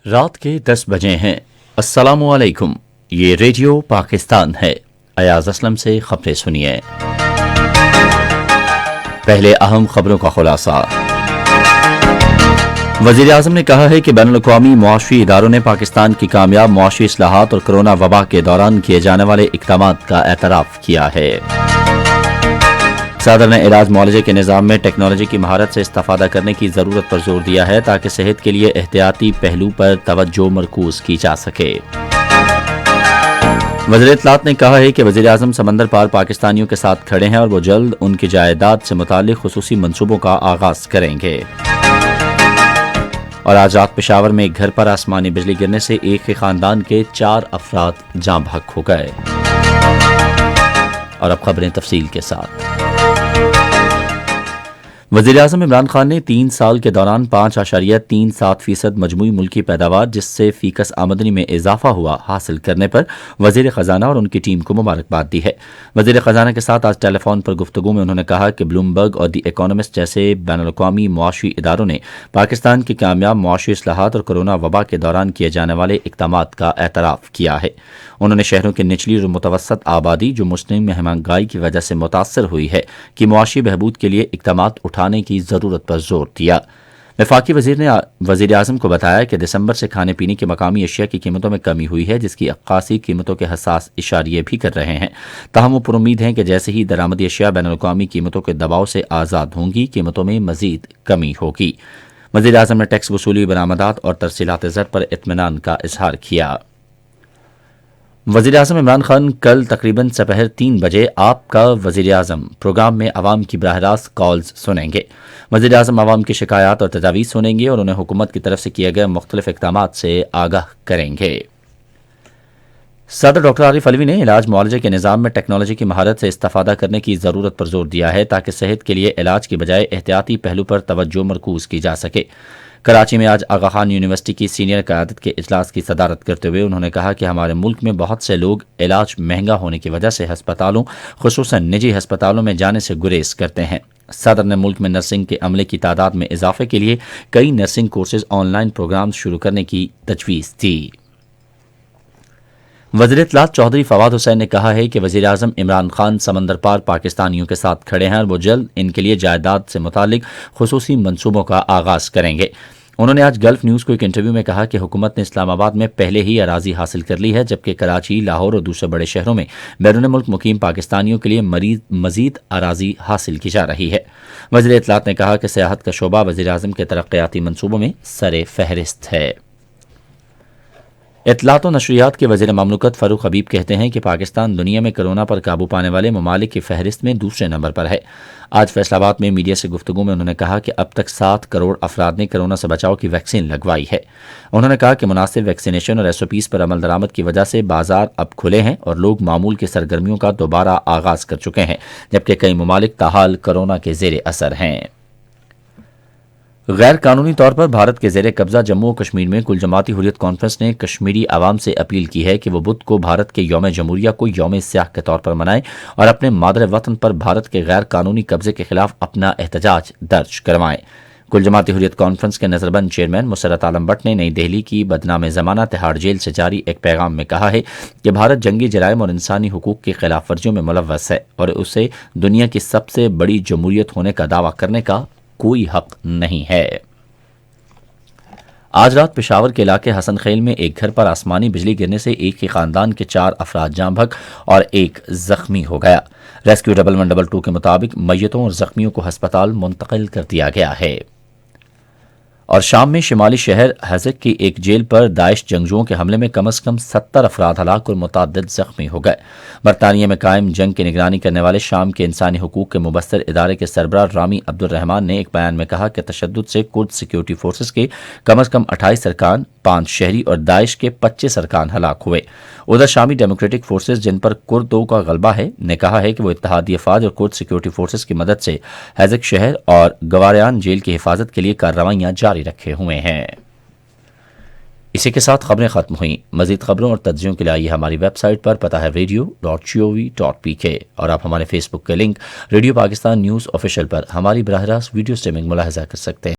رات کے 10 بجے ہیں۔ السلام علیکم، یہ ریڈیو پاکستان ہے۔ ایاز اسلم سے خبریں سنیے۔ پہلے اہم خبروں کا خلاصہ۔ وزیر اعظم نے کہا ہے کہ بین الاقوامی معاشی اداروں نے پاکستان کی کامیاب معاشی اصلاحات اور کرونا وبا کے دوران کیے جانے والے اقدامات کا اعتراف کیا ہے۔ صدر نے علاج معالجے کے نظام میں ٹیکنالوجی کی مہارت سے استفادہ کرنے کی ضرورت پر زور دیا ہے تاکہ صحت کے لیے احتیاطی پہلو پر توجہ مرکوز کی جا سکے۔ وزیر اطلاعات نے کہا ہے کہ وزیر اعظم سمندر پار پاکستانیوں کے ساتھ کھڑے ہیں اور وہ جلد ان کی جائیداد سے متعلق خصوصی منصوبوں کا آغاز کریں گے۔ اور آج رات پشاور میں ایک گھر پر آسمانی بجلی گرنے سے ایک ہی خاندان کے 4 افراد جاں بحق ہو گئے۔ اور اب خبریں تفصیل کے ساتھ۔ وزیر اعظم عمران خان نے 3 سال کے دوران 5.37% مجموعی ملکی پیداوار جس سے فی کس آمدنی میں اضافہ ہوا حاصل کرنے پر وزیر خزانہ اور ان کی ٹیم کو مبارکباد دی ہے۔ وزیر خزانہ کے ساتھ آج ٹیلی فون پر گفتگو میں انہوں نے کہا کہ بلومبرگ اور دی اکانومسٹ جیسے بین الاقوامی معاشی اداروں نے پاکستان کی کامیاب معاشی اصلاحات اور کرونا وبا کے دوران کیے جانے والے اقدامات کا اعتراف کیا ہے۔ انہوں نے شہروں کی نچلی اور متوسط آبادی جو مسلم مہنگائی کی وجہ سے متاثر ہوئی ہے کہ معاشی بہبود کے لیے اقدامات اٹھانے کی ضرورت پر زور دیا۔ وفاقی وزیر نے وزیر اعظم کو بتایا کہ دسمبر سے کھانے پینے کی مقامی اشیاء کی قیمتوں میں کمی ہوئی ہے جس کی عکاسی قیمتوں کے حساس اشاریے بھی کر رہے ہیں، تاہم وہ پرامید ہیں کہ جیسے ہی درآمدی اشیاء بین الاقوامی قیمتوں کے دباؤ سے آزاد ہوں گی قیمتوں میں مزید کمی ہوگی۔ وزیر اعظم نے ٹیکس وصولی، برآمدات اور ترسیلات زر پر اطمینان کا اظہار کیا۔ وزیر اعظم عمران خان کل تقریباً سپہر 3 بجے آپ کا وزیر اعظم پروگرام میں عوام کی براہ راست کالز سنیں گے۔ وزیر اعظم عوام کی شکایات اور تجاویز سنیں گے اور انہیں حکومت کی طرف سے کیے گئے مختلف اقدامات سے آگاہ کریں گے۔ صدر ڈاکٹر عارف علوی نے علاج معالجے کے نظام میں ٹیکنالوجی کی مہارت سے استفادہ کرنے کی ضرورت پر زور دیا ہے تاکہ صحت کے لیے علاج کی بجائے احتیاطی پہلو پر توجہ مرکوز کی جا سکے۔ کراچی میں آج آغا خان یونیورسٹی کی سینئر قیادت کے اجلاس کی صدارت کرتے ہوئے انہوں نے کہا کہ ہمارے ملک میں بہت سے لوگ علاج مہنگا ہونے کی وجہ سے ہسپتالوں خصوصاً نجی ہسپتالوں میں جانے سے گریز کرتے ہیں۔ صدر نے ملک میں نرسنگ کے عملے کی تعداد میں اضافے کے لیے کئی nursing courses online program شروع کرنے کی تجویز دی۔ وزیر اطلاعات چودھری فواد حسین نے کہا ہے کہ وزیر اعظم عمران خان سمندر پار پاکستانیوں کے ساتھ کھڑے ہیں اور وہ جلد ان کے لیے جائیداد سے متعلق خصوصی منصوبوں کا آغاز کریں گے۔ انہوں نے آج گلف نیوز کو ایک انٹرویو میں کہا کہ حکومت نے اسلام آباد میں پہلے ہی اراضی حاصل کر لی ہے جبکہ کراچی، لاہور اور دوسرے بڑے شہروں میں بیرون ملک مقیم پاکستانیوں کے لیے مزید اراضی حاصل کی جا رہی ہے۔ وزیر اطلاعات نے کہا کہ سیاحت کا شعبہ وزیر اعظم کے ترقیاتی منصوبوں میں سر فہرست ہے۔ اطلاعات و نشریات کے وزیر مملکت فاروق حبیب کہتے ہیں کہ پاکستان دنیا میں کرونا پر قابو پانے والے ممالک کی فہرست میں دوسرے نمبر پر ہے۔ آج فیصل آباد میں میڈیا سے گفتگو میں انہوں نے کہا کہ اب تک 7 کروڑ افراد نے کرونا سے بچاؤ کی ویکسین لگوائی ہے۔ انہوں نے کہا کہ مناسب ویکسینیشن اور SOPs پر عمل درآمد کی وجہ سے بازار اب کھلے ہیں اور لوگ معمول کی سرگرمیوں کا دوبارہ آغاز کر چکے ہیں جبکہ کئی ممالک تاحال کرونا کے زیر اثر ہیں۔ غیر قانونی طور پر بھارت کے زیر قبضہ جموں و کشمیر میں کل جماعتی حریت کانفرنس نے کشمیری عوام سے اپیل کی ہے کہ وہ بدھ کو بھارت کے یوم جمہوریہ کو یوم سیاہ کے طور پر منائیں اور اپنے مادر وطن پر بھارت کے غیر قانونی قبضے کے خلاف اپنا احتجاج درج کروائیں۔ کل جماعتی حریت کانفرنس کے نظربند چیئرمین مسرت عالم بٹ نے نئی دہلی کی بدنام زمانہ تہاڑ جیل سے جاری ایک پیغام میں کہا ہے کہ بھارت جنگی جرائم اور انسانی حقوق کی خلاف ورزیوں میں ملوث ہے اور اسے دنیا کی سب سے بڑی جمہوریت ہونے کا دعویٰ کرنے کا کوئی حق نہیں ہے۔ آج رات پشاور کے علاقے حسن خیل میں ایک گھر پر آسمانی بجلی گرنے سے ایک ہی خاندان کے 4 افراد جاں بحق اور ایک زخمی ہو گیا۔ ریسکیو 1122 کے مطابق میتوں اور زخمیوں کو ہسپتال منتقل کر دیا گیا ہے۔ اور شام میں شمالی شہر حزق کی ایک جیل پر داعش جنگجوؤں کے حملے میں کم از کم 70 افراد ہلاک اور متعدد زخمی ہو گئے۔ برطانیہ میں قائم جنگ کی نگرانی کرنے والے شام کے انسانی حقوق کے مبصر ادارے کے سربراہ رامی عبد الرحمان نے ایک بیان میں کہا کہ تشدد سے کرد سیکیورٹی فورسز کے کم از کم 28 ارکان، 5 شہری اور داعش کے 25 ارکان ہلاک ہوئے۔ ادھر شامی ڈیموکریٹک فورسز جن پر کردوں کا غلبہ ہے نے کہا ہے کہ وہ اتحادی افواج اور کرد سیکیورٹی فورسز کی مدد سے حزق شہر اور گواریان جیل کی حفاظت کے لیے کارروائیاں جاری رکھے ہوئے ہیں۔ اسی کے ساتھ خبریں ختم ہوئیں۔ مزید خبروں اور تجزیوں کے لیے آئیے ہماری ویب سائٹ پر، پتہ ہے radio.gov.pk، اور آپ ہمارے فیس بک کے link radio Pakistan news official پر ہماری براہ راست ویڈیو سٹریمنگ ملاحظہ کر سکتے ہیں۔